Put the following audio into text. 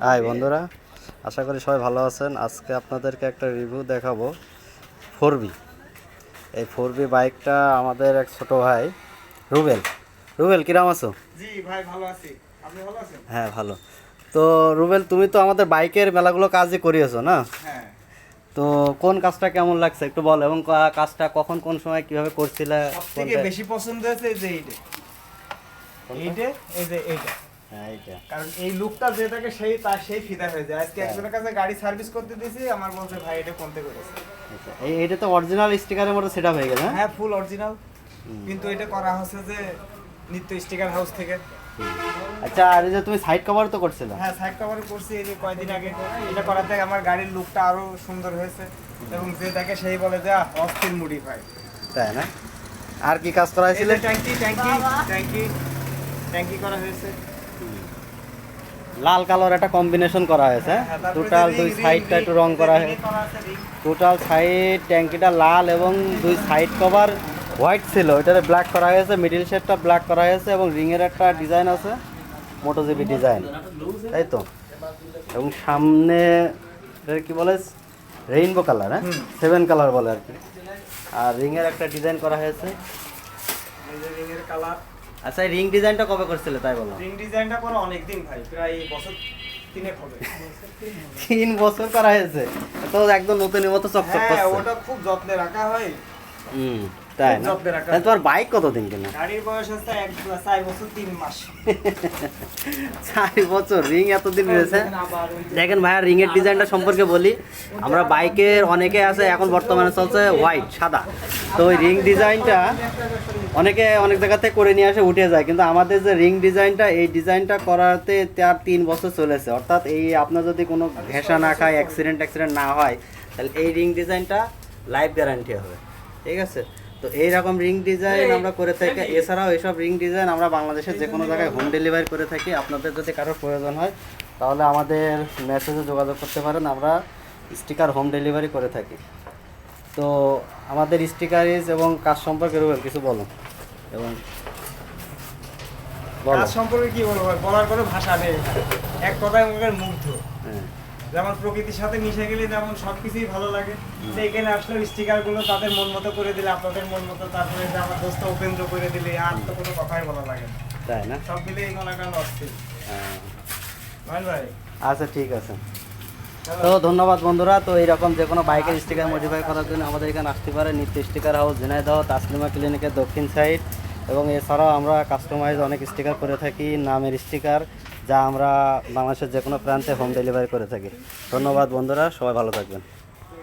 High বন্ধুরা, আশা করি সবাই ভালো আছেন। আজকে আপনাদেরকে একটা রিভিউ দেখাবো 4B। এই 4B বাইকটা আমাদের এক ছোট ভাই রুবেল। রুবেল কিরাম আছো? জি ভাই ভালো আছি, আপনি ভালো আছেন? হ্যাঁ ভালো। তো রুবেল, তুমি তো আমাদের বাইকের মেলাগুলো কাজই করিয়েছো না? হ্যাঁ। তো কোন কাজটা কেমন লাগছে একটু বল, এবং কাজটা কখন কোন সময় কিভাবে করছিলে? সবথেকে বেশি পছন্দ হয়েছে এই যে এইটা। হ্যাঁ এইটা, কারণ এই লুকটা যে থাকে সেই ফিদা হয়ে যায়। আজকে একজনের কাছে গাড়ি সার্ভিস করতে দিয়েছি, আমার বলছে ভাই এটা কোনতে করেছে। এইটা তো অরিজিনাল স্টিকারের মতো সেটআপ হয়ে গেল। হ্যাঁ ফুল অরিজিনাল, কিন্তু এটা করা হচ্ছে যে নিত্য স্টিকার হাউস থেকে। আচ্ছা, আর এই যে তুমি সাইড কভার তো করছিলে? হ্যাঁ সাইড কভার করছি এই যে কয়েকদিন আগে। এটা করাতে আমার গাড়ির লুকটা আরো সুন্দর হয়েছে, এবং যে দেখে সেই বলে যে অস্থির মডিফাই। তাই না? আর কি কাজ করা হয়েছিল? ট্যাঙ্কি করা হয়েছে, লাল কালোর একটা কম্বিনেশন করা হয়েছে। টোটাল দুই সাইডটা একটু রং করা হয়েছে। টোটাল সাইড ট্যাঙ্কিটা লাল এবং দুই সাইড কভার হোয়াইট ছিল, ওইটারে ব্ল্যাক করা হয়েছে। মিডিল শেডটা ব্ল্যাক করা হয়েছে এবং রিংয়ের একটা ডিজাইন আছে, মোটোজিবি ডিজাইন, তাই তো? এবং সামনে কি বলে, রেইনবো কালার, হ্যাঁ 7 কালার বলে আর কি। আর রিংয়ের একটা ডিজাইন করা হয়েছে। রিংয়ের কালার। আচ্ছা, এই রিং ডিজাইনটা কবে করছিলে তাই বলো? রিং ডিজাইনটা করা অনেকদিন ভাই, প্রায় বছর 3 হবে। 3 বছর করা হয়েছে, তো একদম নতুনের মতো চকচক হ্যাঁ করছে। ওটা খুব যত্নে রাখা হয়। তাই না? যত্নে রাখা। তাহলে তোমার বাইক কতদিন কিনা? গাড়ির বয়স হচ্ছে 4 বছর 3 মাস। 4 বছর, রিং এতদিন রয়েছে। দেখেন ভাইয়া, রিং এর ডিজাইনটা সম্পর্কে বলি। আমরা বাইকের অনেকে আছে এখন বর্তমানে চলছে হোয়াইট সাদা, তো ওই রিং ডিজাইনটা অনেকে অনেক জায়গা থেকে করে নিয়ে আসে উঠে যায়, কিন্তু আমাদের যে রিং ডিজাইনটা, এই ডিজাইনটা করাতে তার 3 বছর চলেছে। অর্থাৎ এই আপনার যদি কোনো ঘেঁষা না খায়, অ্যাক্সিডেন্ট না হয়, তাহলে এই রিং ডিজাইনটা লাইফ গ্যারান্টি হবে। ঠিক আছে? তো এইরকম রিং ডিজাইন আমরা করে থাকি। এছাড়াও এইসব রিং ডিজাইন আমরা বাংলাদেশের যে কোনো জায়গায় হোম ডেলিভারি করে থাকি। আপনাদের যদি কারোর প্রয়োজন হয় তাহলে আমাদের মেসেজে যোগাযোগ করতে পারেন, আমরা স্টিকার হোম ডেলিভারি করে থাকি। তো আমাদের স্টিকারিজ এবং কাজ সম্পর্কে রুবেল কিছু বলো। এবং কাজ সম্পর্কে কি বলবো, বলার কোনো ভাষা নেই। এক কথায় আমাদের মুগ্ধ। হ্যাঁ, যেমন প্রকৃতির সাথে মিশে গেলে যেমন সবকিছুই ভালো লাগে, সেইখানে আসলে স্টিকার গুলো তাদের মন মতো করে দিলে, আপনাদের মন মতো, তারপরে যে আমার দোস্ত উপেন্দ্র করে দিলে, আর তো কোনো কথাই বলা লাগে না। তাই না? সব মিলেই মনে করেন অস্থির। হ্যাঁ, ভাই আচ্ছা ঠিক আছে। তো ধন্যবাদ বন্ধুরা। তো এইরকম যে কোনো বাইকের স্টিকার মডিফাই করার জন্য আমাদের এখানে আসতে পারে। নিত্য স্টিকার হাউস, ঝিনাইদহ তাসলিমা ক্লিনিকের দক্ষিণ সাইড। এবং এছাড়াও আমরা কাস্টমাইজ অনেক স্টিকার করে থাকি, নামের স্টিকার, যা আমরা বাংলাদেশের যে কোনো প্রান্তে হোম ডেলিভারি করে থাকি। ধন্যবাদ বন্ধুরা, সবাই ভালো থাকবেন।